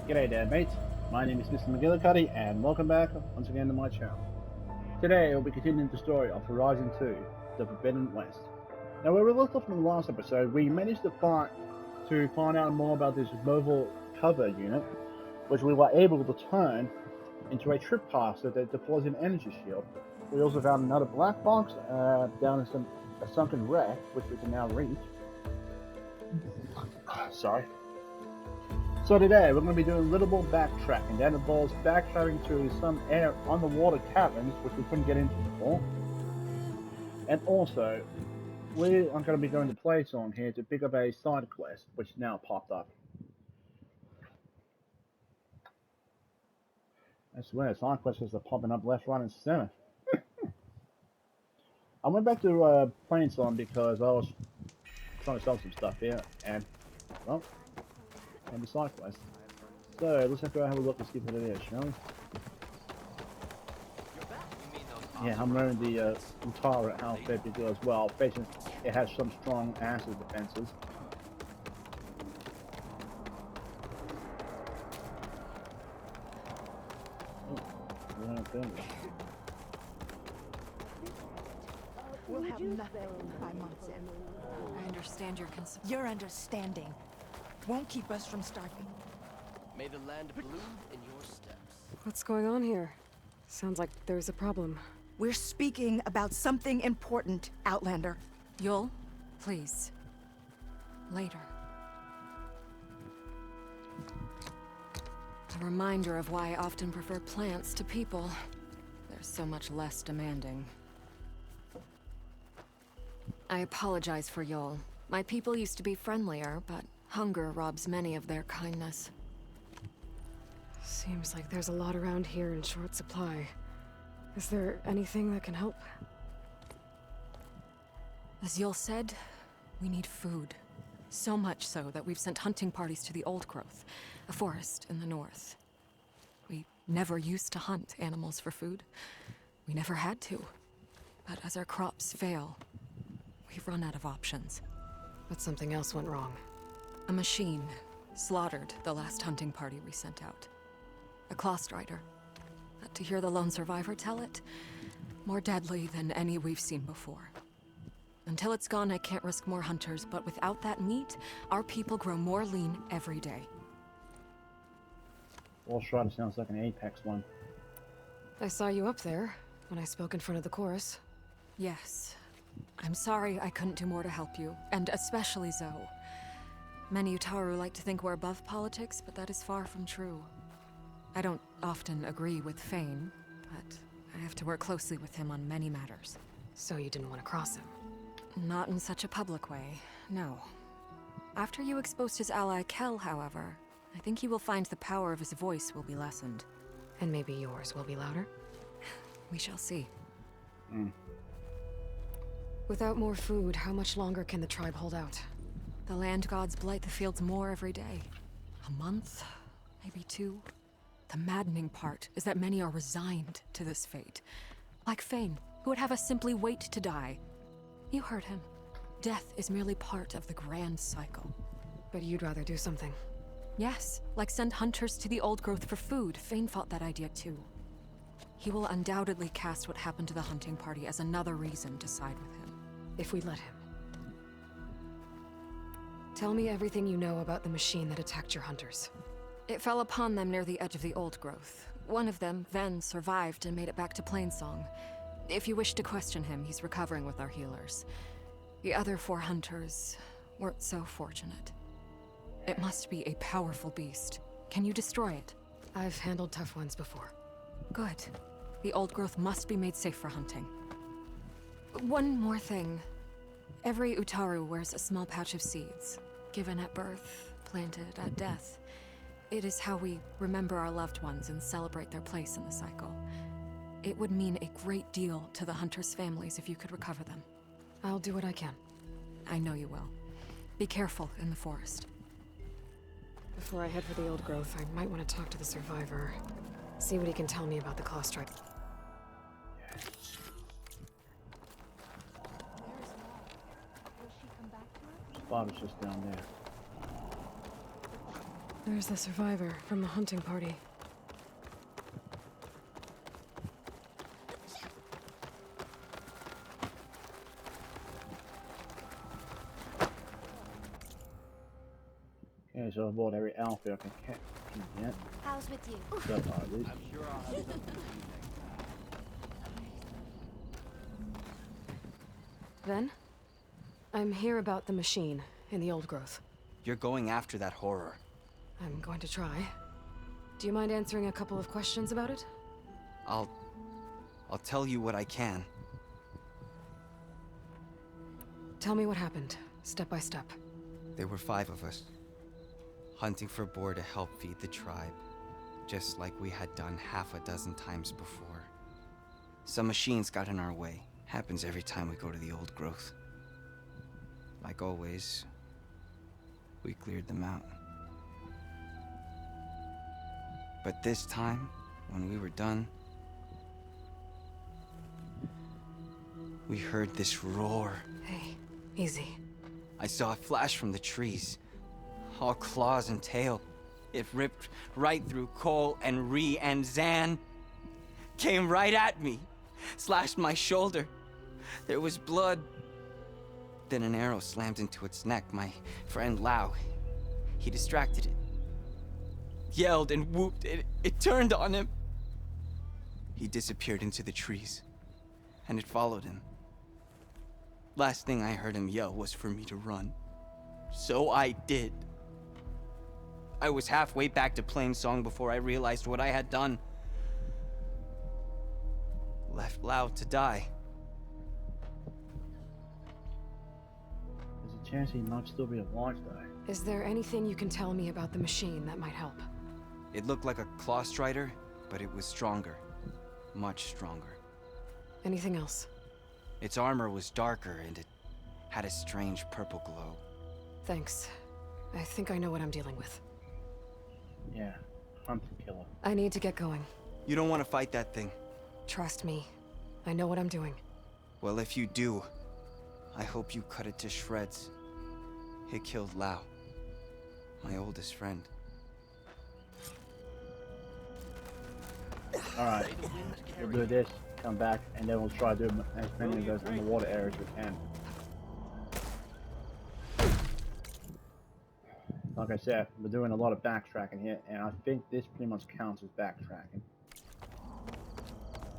G'day there, mates. My name is Mr. Magilla-cutti, and welcome back once again to my channel. Today, we'll be continuing the story of Horizon 2, The Forbidden West. Now, where we left off in the last episode, we managed to find out more about this mobile cover unit, which we were able to turn into a trip caster that deploys an energy shield. We also found another black box down in a sunken wreck, which we can now reach. Sorry. So today we're going to be doing a little more backtracking. That involves backtracking to some underwater caverns, which we couldn't get into before. And also, we are going to be going to place on here to pick up a side quest, which now popped up. I swear, side quests are popping up left, right, and center. I went back to Plainsong because I was trying to sell some stuff here, and, well, and the side quest. So, let's have to have a look and see what it is, shall we? Yeah, I'm wearing the Utara outfit because, well, basically, it has some strong acid defenses. Oh, We'll have nothing by month's end. I understand your concern. Your understanding won't keep us from starving. May the land bloom in your steps. What's going on here? Sounds like there's a problem. We're speaking about something important, Outlander. You'll? Please. Later. A reminder of why I often prefer plants to people. They're so much less demanding. I apologize for Yol. My people used to be friendlier, but hunger robs many of their kindness. Seems like there's a lot around here in short supply. Is there anything that can help? As Yol said, we need food. So much so that we've sent hunting parties to the Old Growth, a forest in the north. We never used to hunt animals for food. We never had to. But as our crops fail, we've run out of options. But something else went wrong. A machine slaughtered the last hunting party we sent out. A claw strider. But to hear the lone survivor tell it, more deadly than any we've seen before. Until it's gone, I can't risk more hunters, but without that meat, our people grow more lean every day. Wall Strider sounds like an Apex one. I saw you up there when I spoke in front of the chorus. Yes. I'm sorry I couldn't do more to help you, and especially Zoe. Many Utaru like to think we're above politics, but that is far from true. I don't often agree with Fane, but I have to work closely with him on many matters. So you didn't want to cross him? Not in such a public way, no. After you exposed his ally Kel, however, I think he will find the power of his voice will be lessened. And maybe yours will be louder? We shall see. Without more food, how much longer can the tribe hold out? The land gods blight the fields more every day. A month? Maybe 2? The maddening part is that many are resigned to this fate. Like Fane, who would have us simply wait to die. You heard him. Death is merely part of the grand cycle. But you'd rather do something? Yes, like send hunters to the Old Growth for food. Fane fought that idea too. He will undoubtedly cast what happened to the hunting party as another reason to side with him. If we let him. Tell me everything you know about the machine that attacked your hunters. It fell upon them near the edge of the Old Growth. One of them, Ven, survived and made it back to Plainsong. If you wish to question him, he's recovering with our healers. The other 4 hunters weren't so fortunate. It must be a powerful beast. Can you destroy it? I've handled tough ones before. Good. The Old Growth must be made safe for hunting. One more thing. Every Utaru wears a small pouch of seeds, given at birth, planted at death. It is how we remember our loved ones and celebrate their place in the cycle. It would mean a great deal to the hunters' families if you could recover them. I'll do what I can. I know you will. Be careful in the forest. Before I head for the Old Growth, I might want to talk to the survivor. See what he can tell me about the claw strike. Spot is just down there. There's the survivor from the hunting party. Okay, so I bought every outfit I can get. How's with you? So far, at least. I'm sure I'll have something for you next time. Then? I'm here about the machine in the old growth. You're going after that horror. I'm going to try. Do you mind answering a couple of questions about it? I'll tell you what I can. Tell me what happened, step by step. There were 5 of us, hunting for boar to help feed the tribe, just like we had done half a dozen times before. Some machines got in our way. Happens every time we go to the old growth. Like always, we cleared them out. But this time, when we were done, we heard this roar. Hey, easy. I saw a flash from the trees, all claws and tail. It ripped right through Cole and Ree, and Zan came right at me, slashed my shoulder. There was blood. Then an arrow slammed into its neck. My friend Lau, he distracted it. Yelled and whooped. It turned on him. He disappeared into the trees, and it followed him. Last thing I heard him yell was for me to run. So I did. I was halfway back to Plainsong before I realized what I had done. Left Lau to die. There's a chance he might still be alive, though. Is there anything you can tell me about the machine that might help? It looked like a claw strider, but it was stronger. Much stronger. Anything else? Its armor was darker, and it had a strange purple glow. Thanks. I think I know what I'm dealing with. Yeah, hunter killer. I need to get going. You don't want to fight that thing. Trust me. I know what I'm doing. Well, if you do, I hope you cut it to shreds. It killed Lau, my oldest friend. Alright, we'll do this, come back, and then we'll try to do as many of those underwater areas we can. Like I said, we're doing a lot of backtracking here, and I think this pretty much counts as backtracking.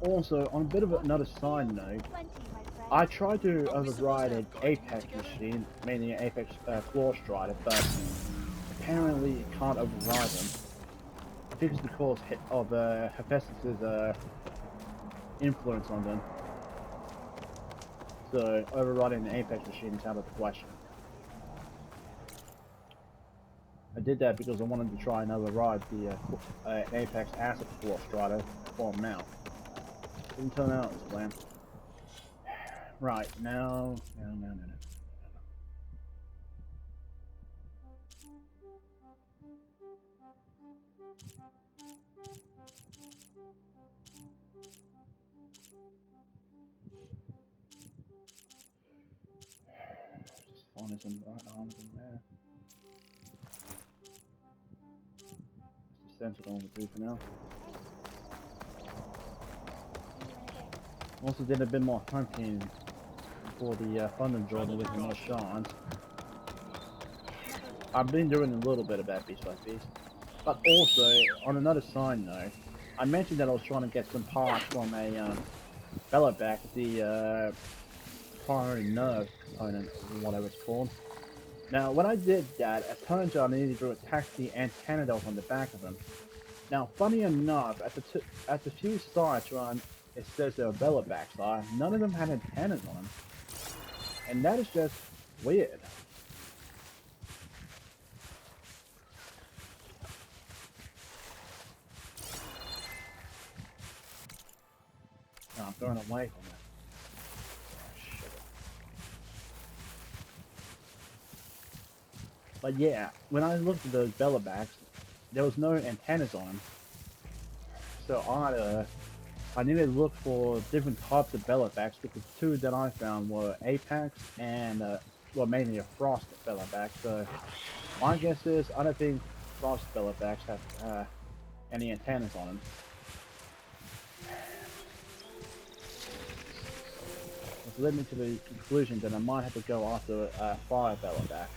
Also, on a bit of another side note, I tried to override an Apex machine, meaning an Apex Claw Strider, but apparently it can't override them. I think it's because of Hephaestus' influence on them. So overriding an Apex machine is out of the question. I did that because I wanted to try and override the Apex Acid Claw Strider for him now. Didn't turn out as planned. Right, no. Just finding some right arms in there. Just sensible to do for now. Also did a bit more hunting for the Thunder Jordan with more shines. I've been doing a little bit of that piece by piece. But also, on another side note, I mentioned that I was trying to get some parts from a Bellaback, the primary nerve component, or whatever it's called. Now, when I did that, it turns out I needed to attach the antenna that was on the back of them. Now, funny enough, at the few sites where it says there are Bellabacks are, none of them had antennas on them. And that is just weird. No, I'm going away from it. Shit. But yeah, when I looked at those Bellabacks, there was no antennas on them. So I needed to look for different types of Bellabacks, but the two that I found were Apex and, well, mainly a Frost Bellaback. So my guess is, I don't think frost bellowbacks have any antennas on them. Which led me to the conclusion that I might have to go after fire bellowbacks.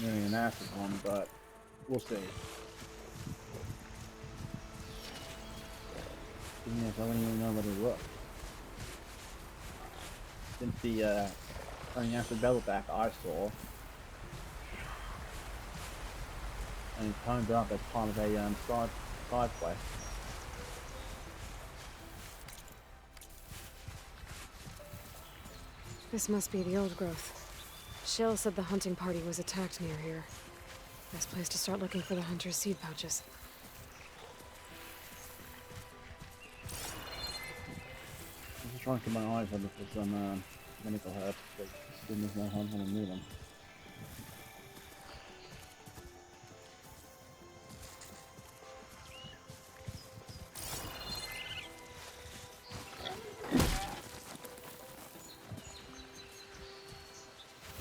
Really an acid one, but we'll see. Yes, I don't even know where to look. Since the only acid bellowback I saw, and it turned up as part of a side quest. This must be the old growth. Shell said the hunting party was attacked near here. Best place to start looking for the hunter's seed pouches. I'm just trying to keep my eyes open for some medical herbs, but goodness knows how I'm gonna need them.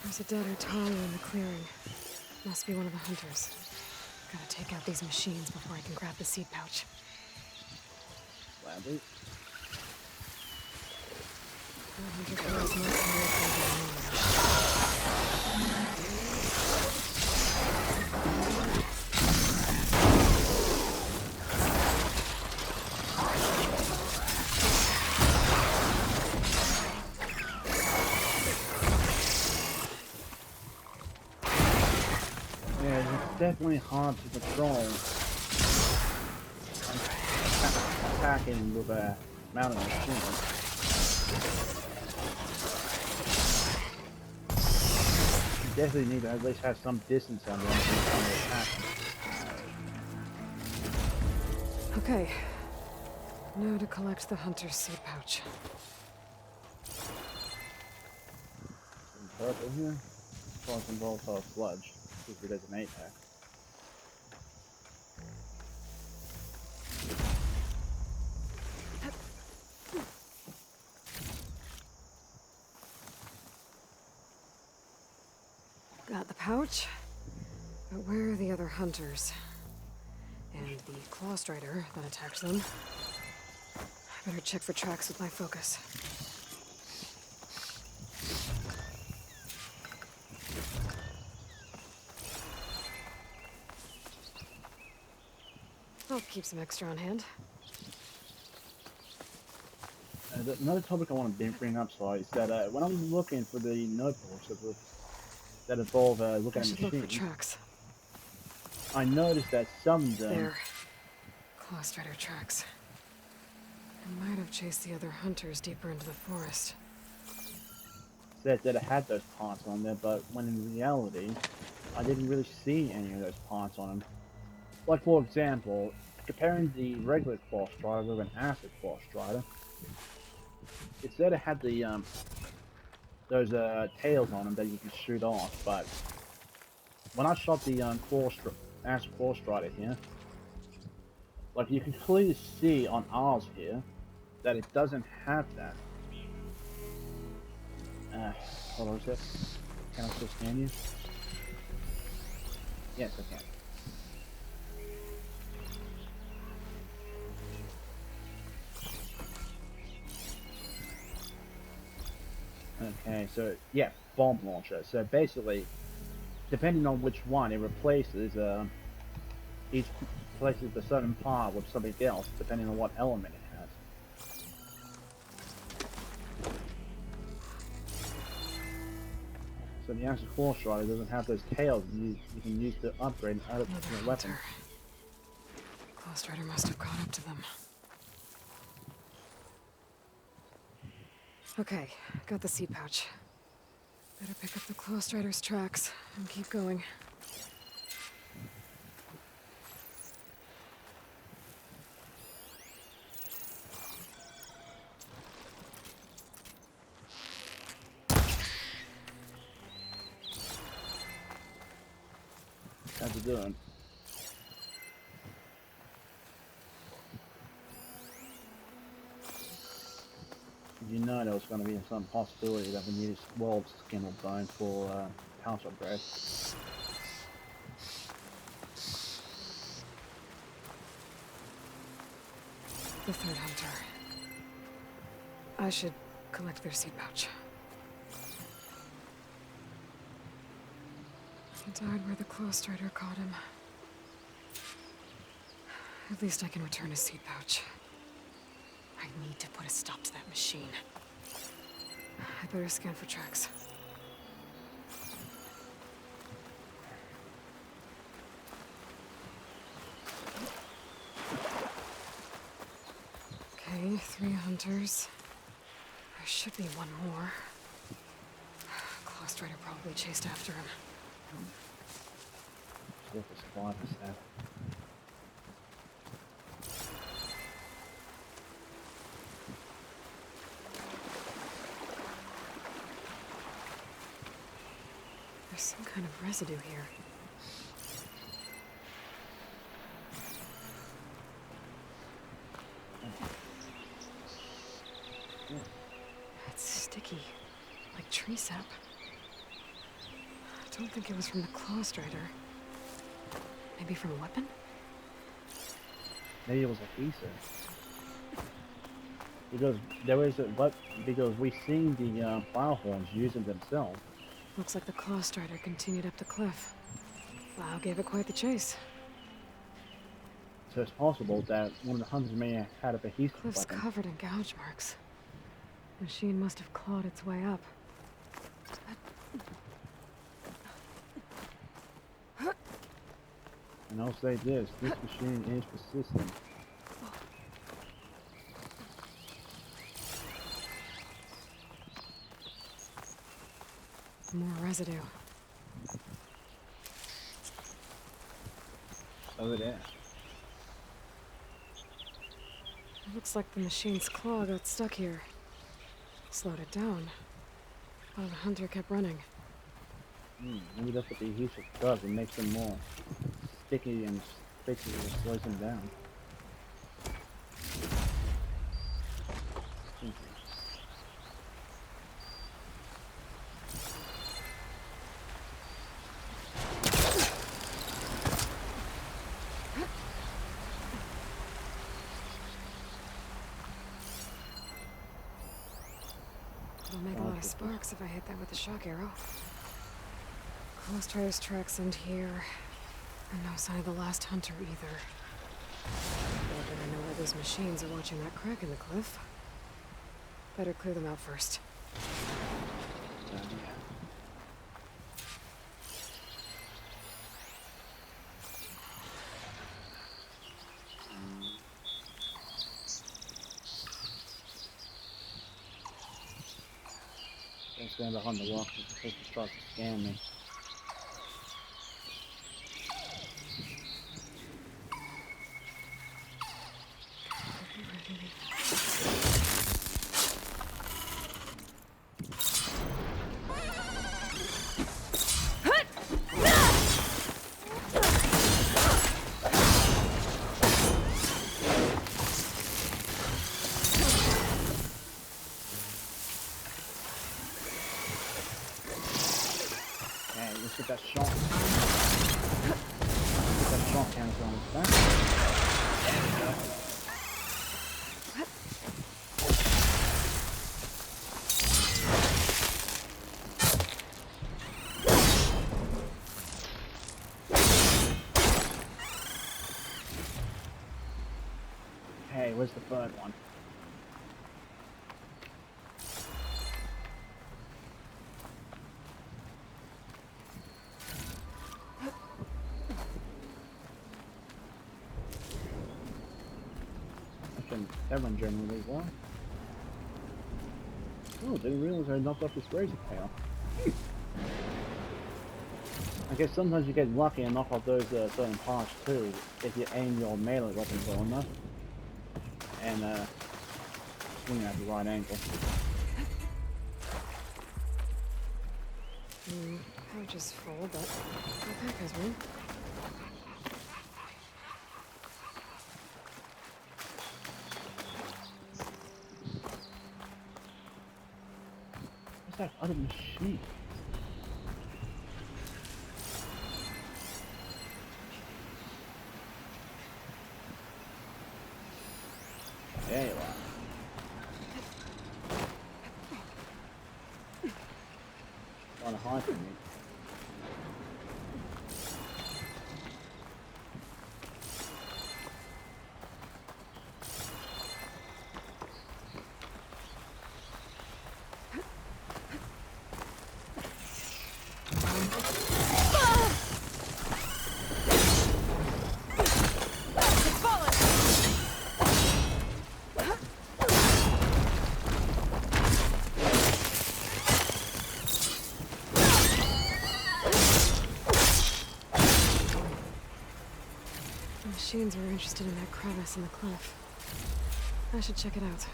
There's a dead Aloy in the clearing. Must be one of the hunters. Gotta take out these machines before I can grab the seed pouch. Gladly. The hunter kills must know from Definitely hard to control. Attacking with a mounted machine. You definitely need to at least have some distance on them to attack. Okay. Now to collect the hunter's seed pouch. Some purple here. Probably some volatile sludge. If it doesn't eat that. Got the pouch. But where are the other hunters? And the claw strider that attacked them? I better check for tracks with my focus. I'll keep some extra on hand. Another topic I want to bring up, sorry, is that when I'm looking for the notebooks that involve looking I at should look for machines, tracks. I noticed that some of them There. Claw strider tracks. I might have chased the other hunters deeper into the forest. said that it had those parts on there, but when in reality, I didn't really see any of those parts on them. Like, for example, comparing the regular claw strider with an acid claw strider, it said it had the those tails on them that you can shoot off, but when I shot the acid claw strider here, like you can clearly see on ours here that it doesn't have that. Hold on a sec. Can I still scan you? Yes, I can. Okay, so yeah, bomb launcher. So basically, depending on which one it replaces, each replaces a certain part with something else, depending on what element it has. So the acid claw strider doesn't have those tails you can use to upgrade other your weapon. Claw strider must have caught up to them. Okay, got the seed pouch. Better pick up the claw strider's tracks and keep going. How's it doing? Did you know there was going to be some possibility that we needed wolf skin or bone for house upgrade. The third hunter. I should collect their seed pouch. He died where the claw strider caught him. At least I can return his seed pouch. I need to put a stop to that machine. I better scan for tracks. Okay, 3 hunters. There should be one more. Claw strider probably chased after him. Look at squad and stuff. There's some kind of residue here. It's sticky, like tree sap. I don't think it was from the claw strider. Maybe from a weapon? Maybe it was a ether. Because there is a, but because we've seen the fire horns using themselves. Looks like the claw strider continued up the cliff. Wow, gave it quite the chase. So it's possible that one of the hunters may have had a behemoth Cliff's weapon. covered in gouge marks. The machine must have clawed its way up. And I'll say this machine is persistent. More residue. Over there. It looks like the machine's claw got stuck here. Slowed it down. While the hunter kept running. Maybe that's what the adhesive does. It makes them more sticky and basically it slows them down. It'll make a lot of sparks if I hit that with a shock arrow. Claw strider's tracks end here. And no sign of the last hunter either. Better I know where those machines are watching that crack in the cliff. Better clear them out first. Yeah. Don't stand behind the rock because it starts to scan me. Let's get that shot. Get that shot counter on his back. There we go. Hey, where's the third one? Everyone generally well. Oh, didn't realize I knocked off this razor tail. I guess sometimes you get lucky and knock off those certain parts too, if you aim your melee weapons well enough. And swing at the right angle. Pouch is full, but my pack has room. What's that other machine? trying to hide from me. The machines were interested in that crevice in the cliff. I should check it out.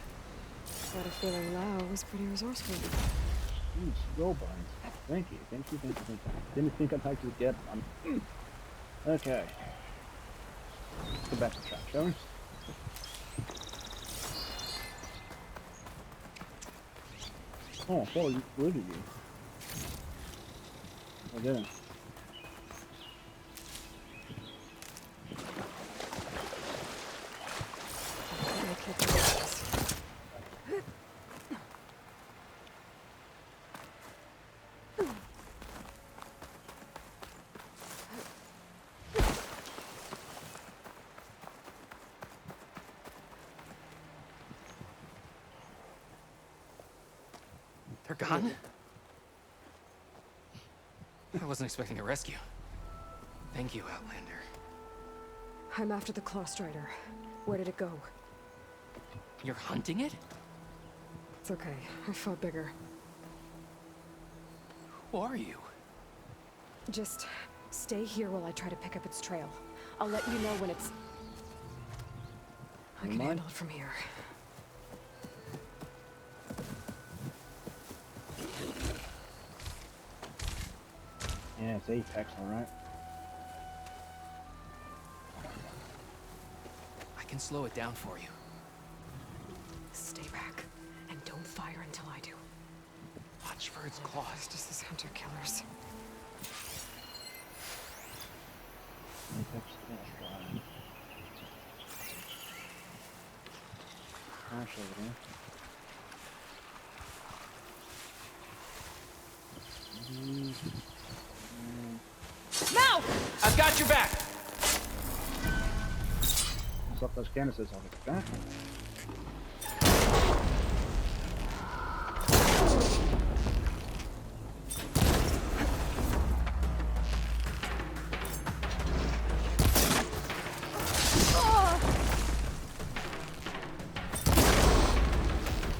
Got a feeling Lau was pretty resourceful. Ooh, skull bones. Thank you, thank you, thank you, thank you. Didn't think I'd actually get one. Okay. Let's go back to track, shall we? Oh, I thought I looted you. I didn't. They're gone? I wasn't expecting a rescue. Thank you, Outlander. I'm after the Claw Strider. Where did it go? You're hunting it? It's okay. I fought bigger. Who are you? Just stay here while I try to pick up its trail. I'll let you know when it's... I can handle it from here. Yeah, it's Apex, alright. I can slow it down for you. Stay back, and don't fire until I do. Watch for its claws. It's just these hunter-killers. Apex, fine. Crash over there. No! I've got your back! Stop those canisters off its back.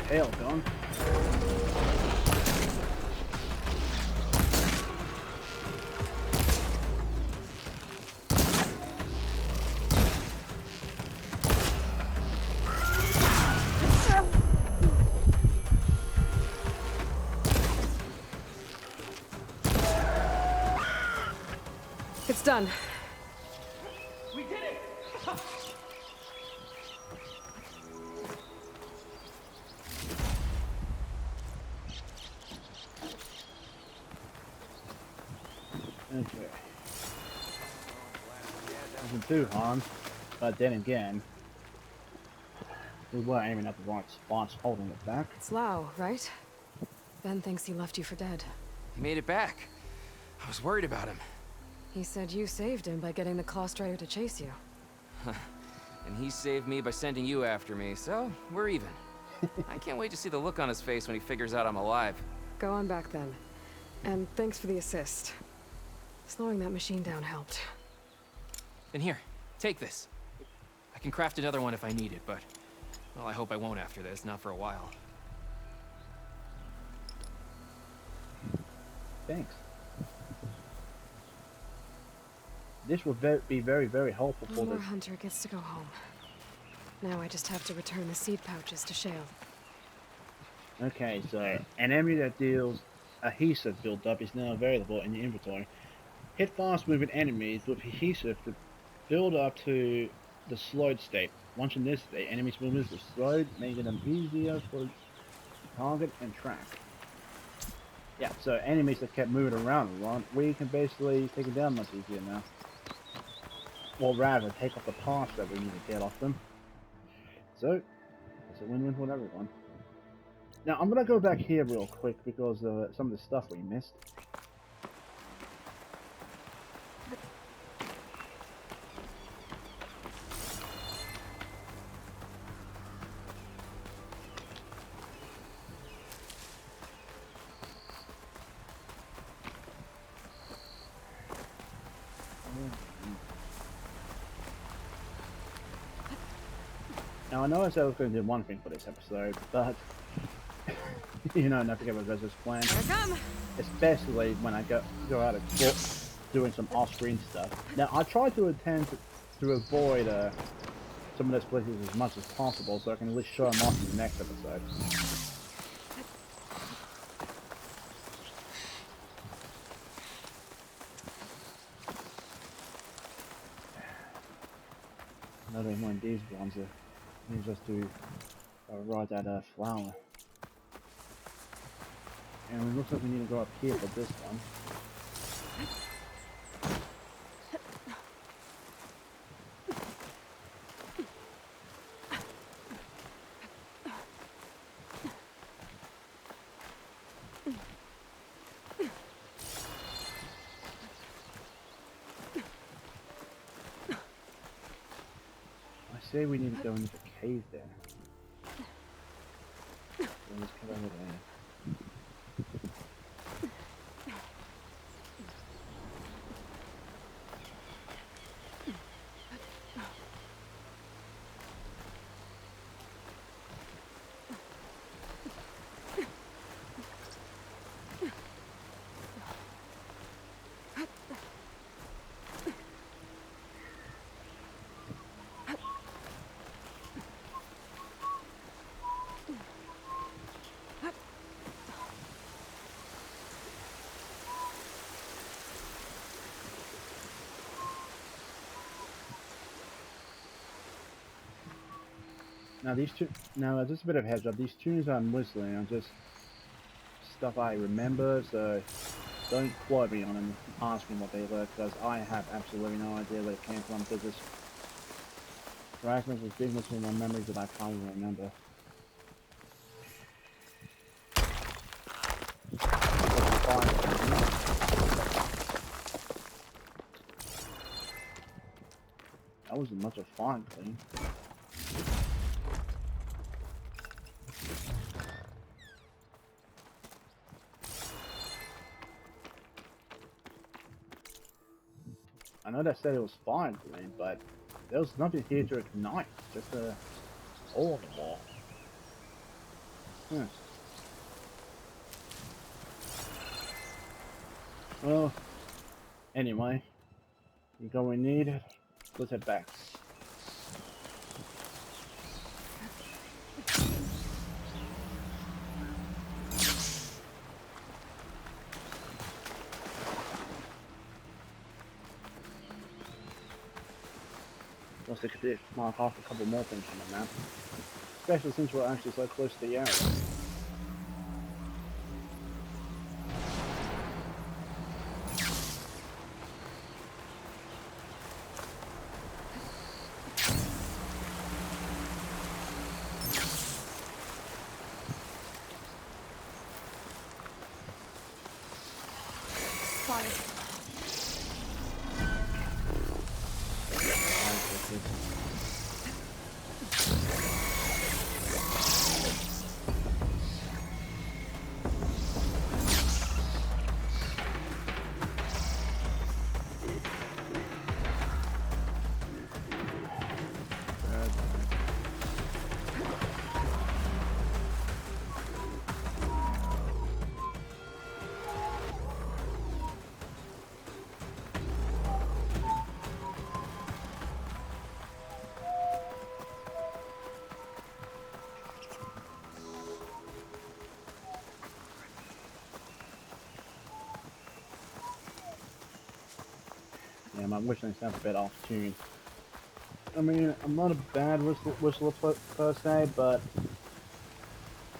Tail gone. It's done. We did it! Okay. Wasn't too harm, but then again, we were aiming at the right spots, holding it back. It's Lau, right? Ben thinks he left you for dead. He made it back. I was worried about him. He said you saved him by getting the Claw Strider to chase you. And he saved me by sending you after me, so we're even. I can't wait to see the look on his face when he figures out I'm alive. Go on back then. And thanks for the assist. Slowing that machine down helped. Then here, take this. I can craft another one if I need it, but... well, I hope I won't after this, not for a while. Thanks. This will be very, very helpful for One more the... hunter gets to go home. Now I just have to return the seed pouches to Shale. Okay, so an enemy that deals adhesive build-up is now available in your inventory. Hit fast-moving enemies with adhesive to build up to the slowed state. Once in this state, enemies' movements are slowed, making them easier for target and track. Yeah, so enemies that kept moving around a lot, we can basically take it down much easier now. Or rather, take off the parts that we need to get off them. So, it's a win-win for everyone. Now I'm gonna go back here real quick because some of the stuff we missed. Now I know I said I was going to do one thing for this episode, but you know, not to get my business plan. Here I come. Especially when I go out of court doing some off-screen stuff. Now I try to avoid some of those places as much as possible, so I can at least show them off in the next episode. Another one of these ones that needs us to ride that flower. And it looks like we need to go up here for this one. I say we need to go into the cave there. So let's come over there. Now just a bit of heads up, these tunes I'm whistling are just stuff I remember, so don't quote me on them, ask me what they were, because I have absolutely no idea where it came from, because it's fragments of signals in my memory that I can't even remember. That wasn't much of fun, clean. I know they said it was fine for me, but there was nothing here to ignite, just a hole in the wall. Well, anyway, we got what we need. Let's head back. Let's take a mark off a couple more things on the map, especially since we're actually so close to the area. Yeah, my whistling sounds a bit off tune. I mean, I'm not a bad whistler per se, but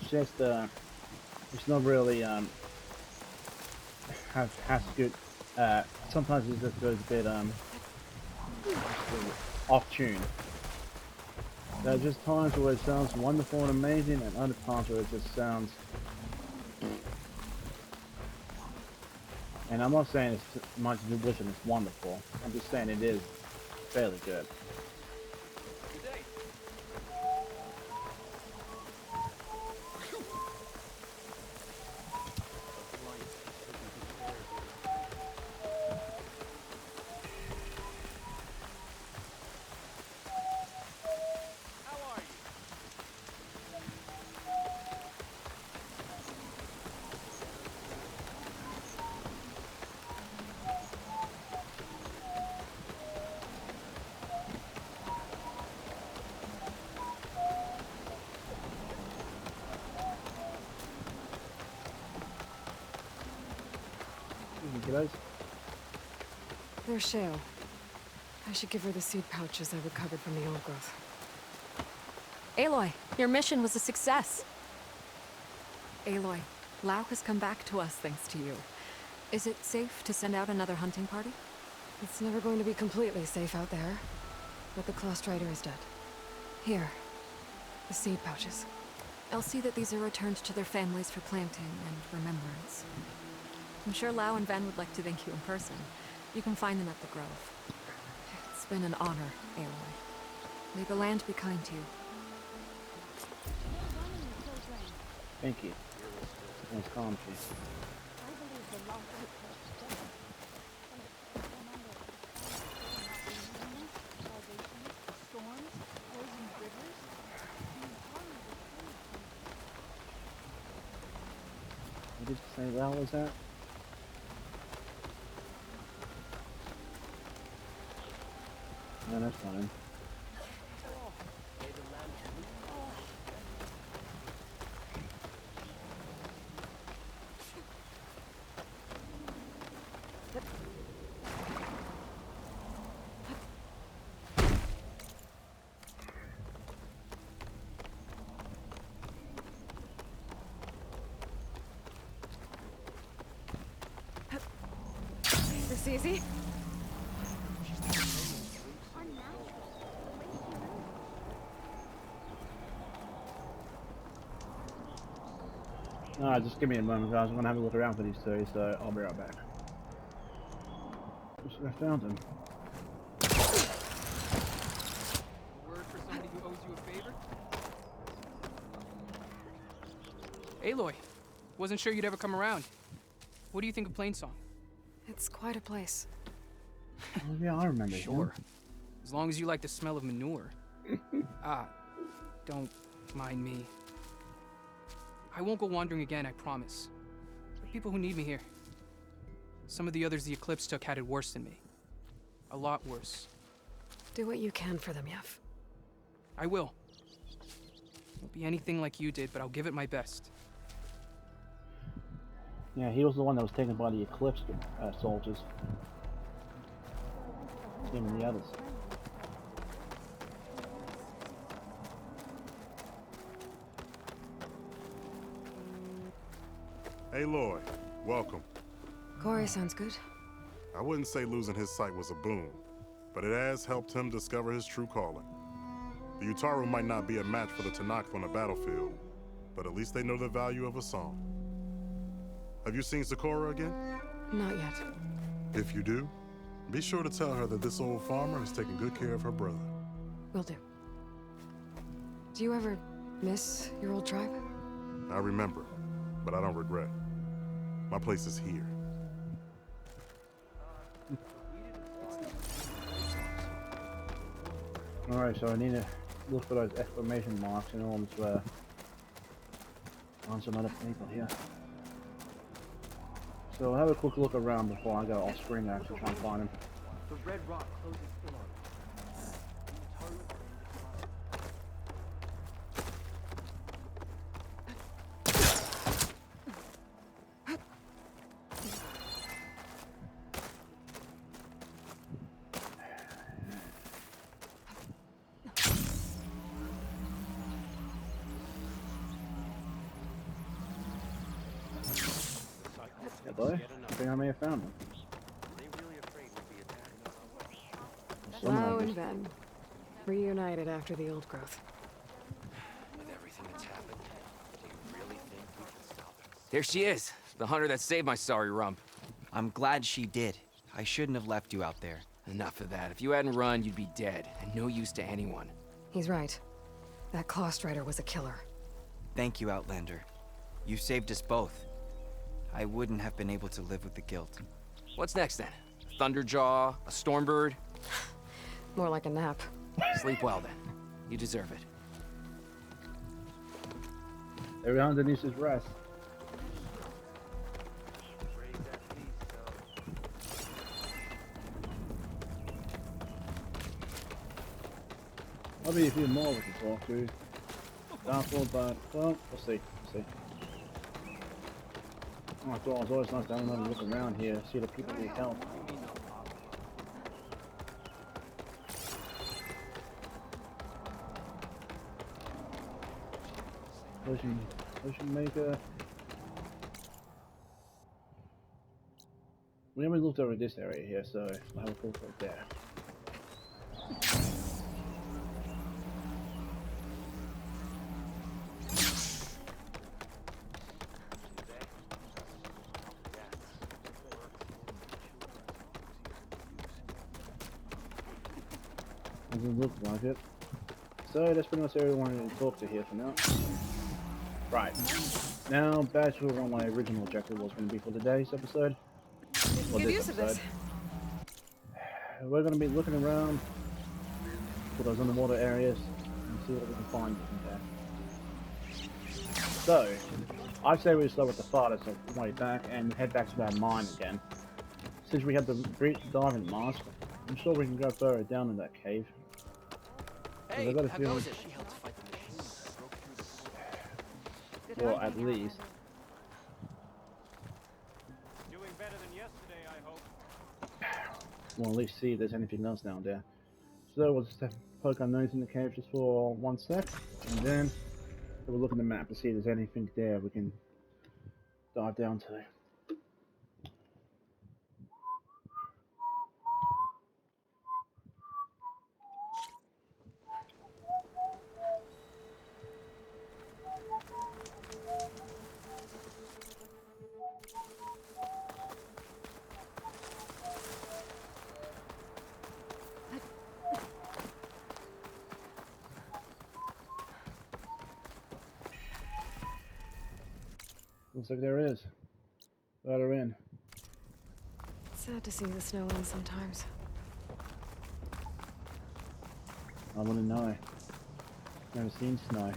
it's just it's not really has good. Sometimes it just goes a bit off tune. There are just times where it sounds wonderful and amazing, and other times where it just sounds... And I'm not saying it's much new listen, it's wonderful. I'm just saying it is fairly good. Guys. There's Shale. I should give her the seed pouches I recovered from the old growth. Aloy, your mission was a success. Aloy, Lau has come back to us thanks to you. Is it safe to send out another hunting party? It's never going to be completely safe out there. But the Clustrider is dead. Here. The seed pouches. I'll see that these are returned to their families for planting and remembrance. I'm sure Lau and Ven would like to thank you in person. You can find them at the Grove. It's been an honor, Aloy. May the land be kind to you. Thank you. Nice commentary. What did you say Lau was that? No, that's fine. This easy? No, just give me a moment, guys. I'm gonna have a look around for these two, so I'll be right back. I found them. Word for somebody who owes you a favor? Aloy, wasn't sure you'd ever come around. What do you think of Plainsong? It's quite a place. Oh yeah, I remember. Sure. As long as you like the smell of manure. Don't mind me. I won't go wandering again, I promise. There are people who need me here. Some of the others the Eclipse took had it worse than me. A lot worse. Do what you can for them, Yev. I will. Won't be anything like you did, but I'll give it my best. Yeah, he was the one that was taken by the Eclipse soldiers. Him and the others. Aloy, welcome. Corey sounds good. I wouldn't say losing his sight was a boon, but it has helped him discover his true calling. The Utaru might not be a match for the Tenakth on the battlefield, but at least they know the value of a song. Have you seen Sakura again? Not yet. If you do, be sure to tell her that this old farmer has taken good care of her brother. Will do. Do you ever miss your old tribe? I remember, but I don't regret. My place is here. Alright, so I need to look for those exclamation marks in order to find some other people here. So I'll have a quick look around before I go off screen to actually try and find them. The red rock closes in on us. Hello? I think I may have found them. Lau and Ven. Reunited after the old growth. There she is, the hunter that saved my sorry rump. I'm glad she did. I shouldn't have left you out there. Enough of that. If you hadn't run, you'd be dead, and no use to anyone. He's right. That Claw Strider was a killer. Thank you, Outlander. You saved us both. I wouldn't have been able to live with the guilt. What's next then? Thunderjaw? A Stormbird? More like a nap. Sleep well then. You deserve it. Every hunter needs his rest. Maybe a few more we can talk to. Doubtful, but well, we'll see. We'll see. Oh, it's always nice to have another look around here, see the people need help. Potion maker. We haven't looked over this area here, so I'll have a look right there. Doesn't look like it. So that's pretty much everyone I wanted to talk to here for now. Right. Now back to what my original objective was going to be for today's episode. Good use of this. We're going to be looking around for those underwater areas and see what we can find in there. So, I'd say we start with the farthest way back and head back to our mine again. Since we have the great diving mask, I'm sure we can go further down in that cave. Hey, got a how feeling, goes it? She helped fight the machine. or at least, Doing better than yesterday, I hope. we'll at least see if there's anything else down there. So we'll just poke our nose in the cave just for 1 sec, and then we'll look at the map to see if there's anything there we can dive down to. Looks like there is. Let her in. Sad to see the snow in sometimes. I want to know. Never seen snow.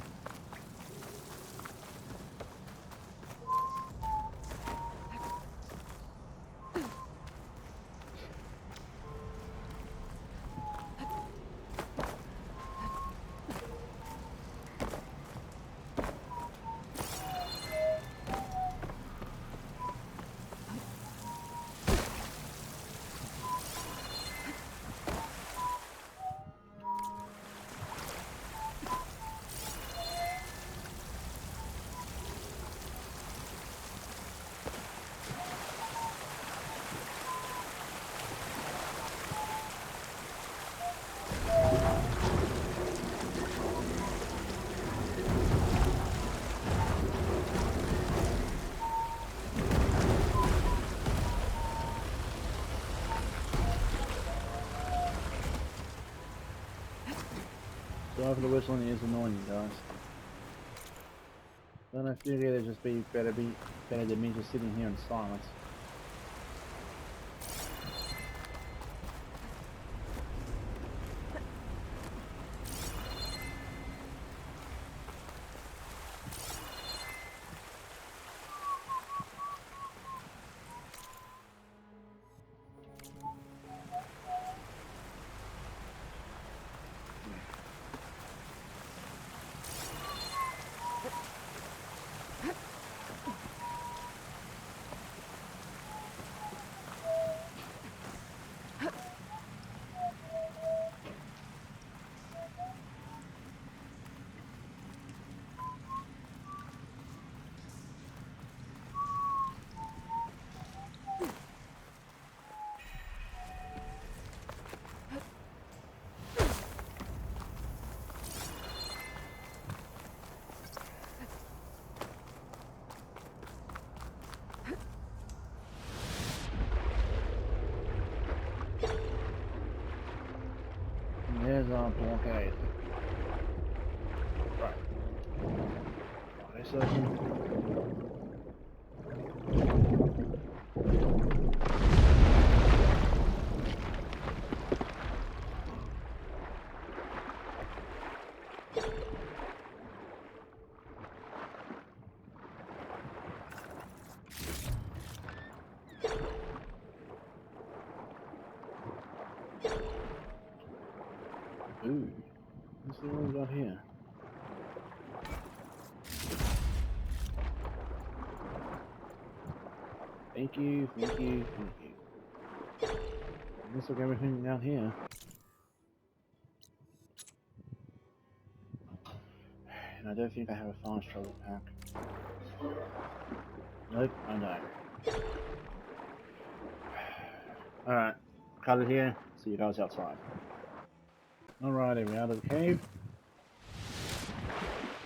Sorry for the whistling, it is annoying, you guys. Then I figured it'd just be better than me just sitting here in silence. blockade. Right. Wait a second. Ooh, let's see what we got here. Thank you, thank you, thank you. Looks like everything down here. And I don't think I have a fast travel pack. Nope, I don't. Alright, cut it here. See you guys outside. Alrighty, we're out of the cave.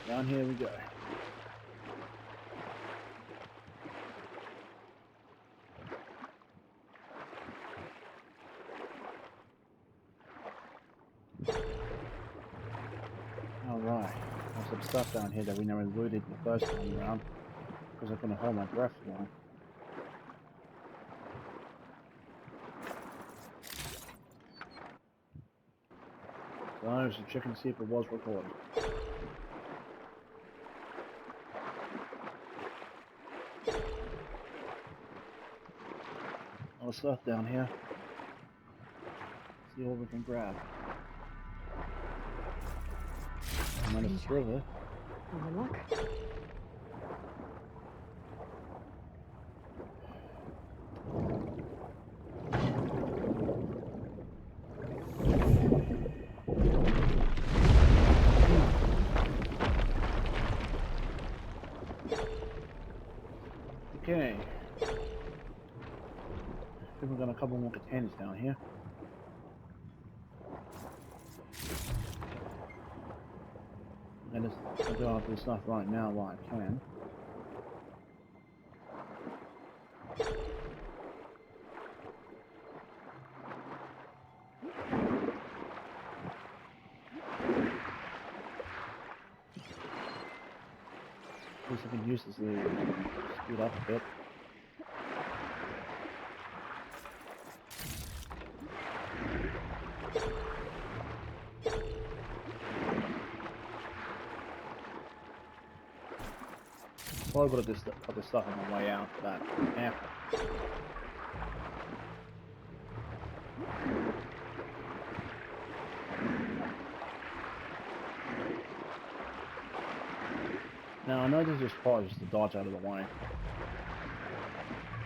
Down here we go. Alright, there's some stuff down here that we never looted the first time around, because I couldn't hold my breath for long. So I was checking to see if it was recorded. All the stuff down here. See what we can grab. I'm on a sliver. Any luck? Okay. I think we've got a couple more containers down here. And I'll go after this stuff right now while I can. At least I can use this to speed up a bit. Probably would have just put this stuff on my way out for that. Yeah. Now I know this is probably just to dodge out of the way.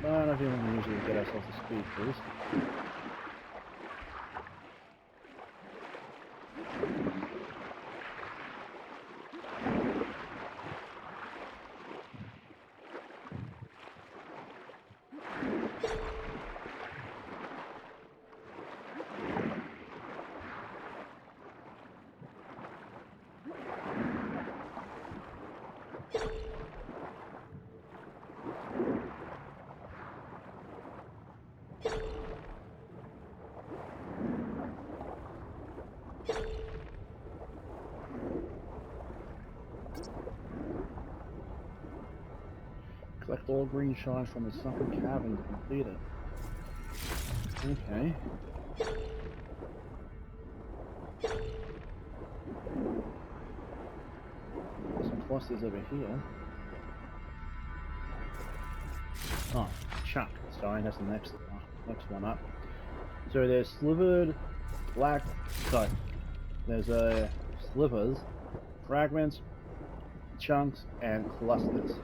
But I don't think we can usually get ourselves to speed first. Collect all green shards from the sunken cavern to complete it. Okay. Some clusters over here. Oh, chunk. Sorry, that's the next one up. So there's slivered black. Sorry. There's slivers, fragments, chunks, and clusters.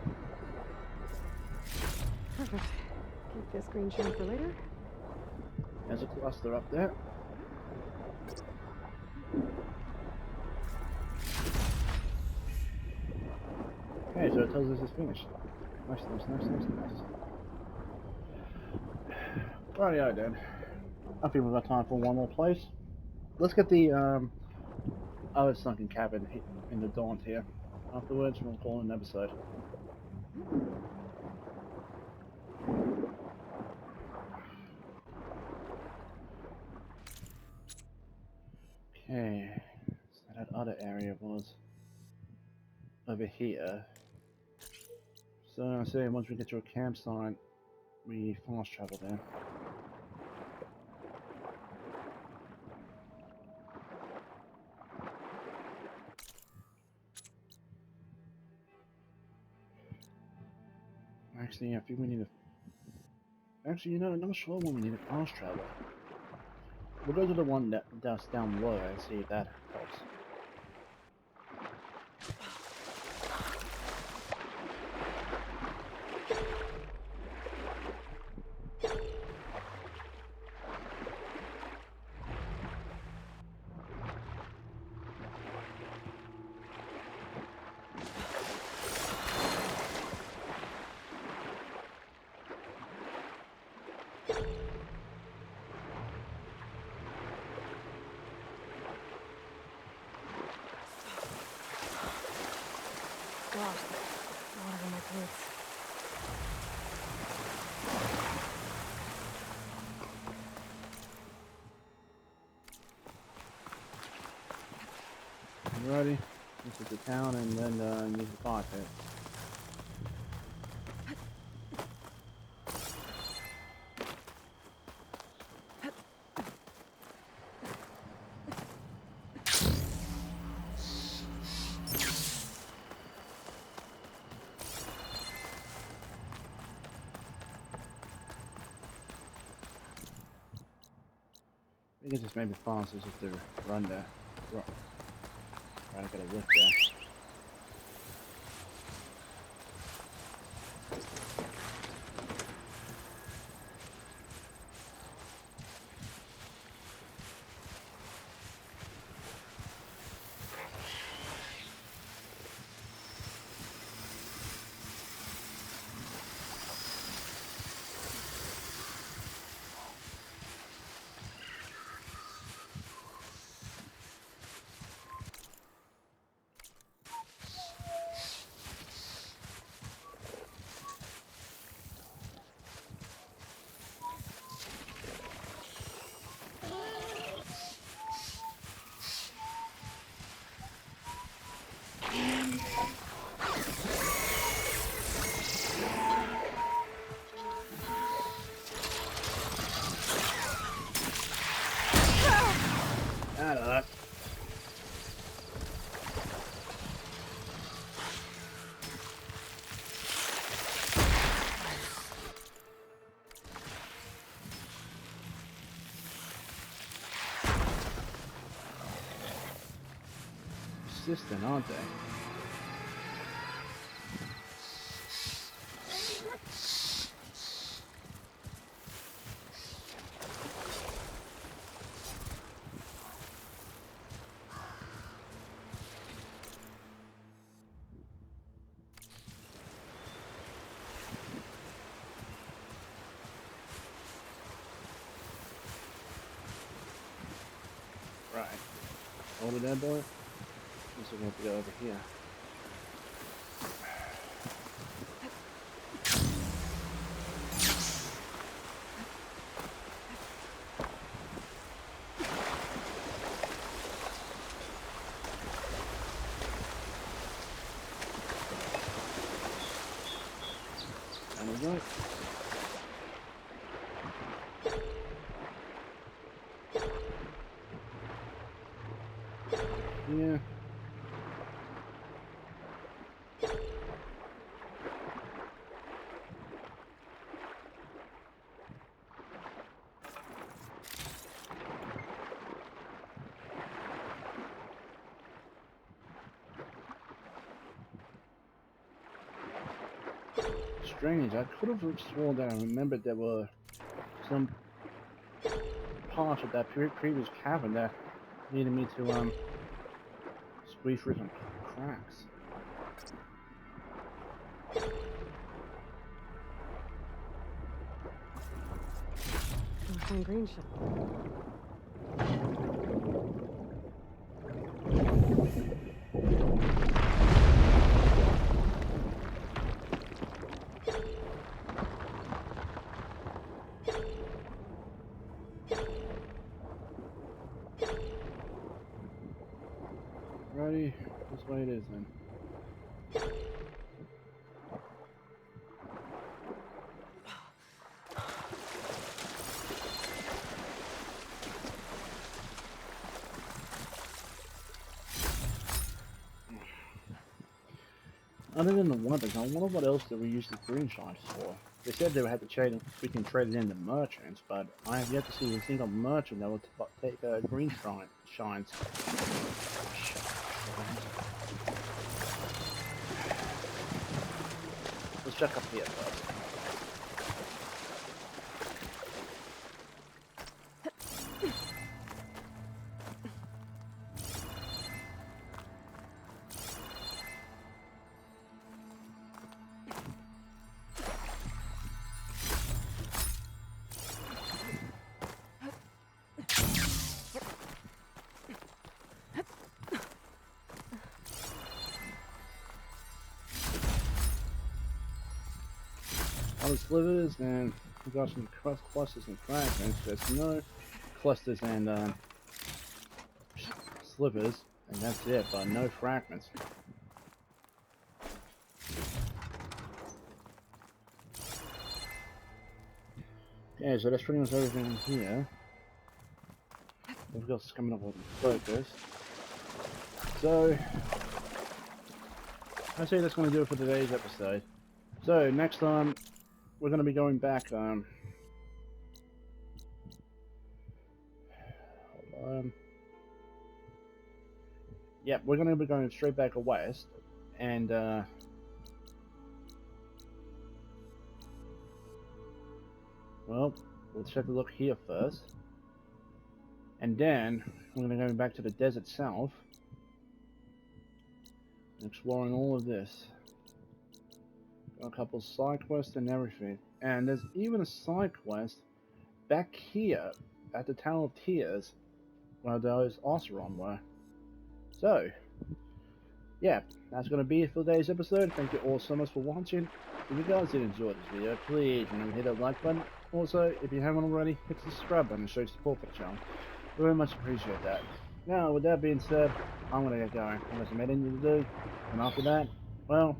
Perfect. Keep this green chunk for later. There's a cluster up there. Okay, so it tells us it's finished. Nice. Rightio then. I think we've got time for one more place. Let's get the other sunken cabin in the Daunt here. Afterwards, we'll call it an episode. Okay. other area was over here. So I say once we get to a campsite, we fast travel there. Actually, I think we need to. Actually, you know, I'm not sure when we need to fast travel. We'll go to the one that's down low and see if that helps. God, water in my boots. Alrighty, this is the town, and then use the fire pit. I think it's just maybe faster just to run there. Try to get a lift there. Out of luck. Persistent, aren't they? Right. Over there, boy. Guess we're gonna have to go over here. And we go. Yeah. Strange, I could have sworn that I remembered there were some parts of that previous cavern that needed me to squeeze through some cracks. Fine green ship. way it is then. Other than the weapons, I wonder what else that we use the green shines for. They said they had to trade. We can trade it in to merchants, but I have yet to see a single merchant that will take green shines. Let's check up here first. Other slivers, and we got some clusters and fragments. There's no clusters and slivers, and that's it, but no fragments. Okay, so that's pretty much everything in here. We've got this coming up with focus. So, I say that's going to do it for today's episode. So, next time, we're going to be going back, yeah, we're going to be going straight back west, and, well, let's take a look here first, and then we're going to go back to the desert south, exploring all of this. Got a couple of side quests and everything, and there's even a side quest back here at the Tower of Tears where those Oseron were. So, yeah, that's going to be it for today's episode. Thank you all so much for watching. If you guys did enjoy this video, please remember to hit that like button. Also, if you haven't already, hit the subscribe button to show support for the channel. We very much appreciate that. Now, with that being said, I'm going to get going. Unless I'm anything to do, and after that, well,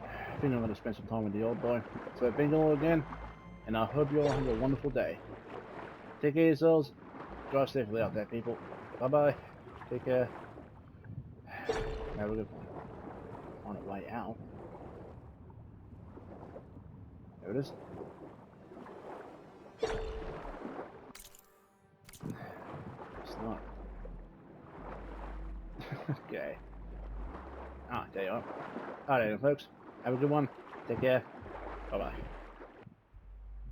I think I'm going to spend some time with the old boy. So thank you all again, and I hope you all have a wonderful day. Take care of yourselves. Drive safely out there, people. Bye-bye. Take care. Have a good one. On the way out. There it is. It's not. Okay. Ah, there you are. Alright then, folks. Have a good one. Take care. Bye-bye.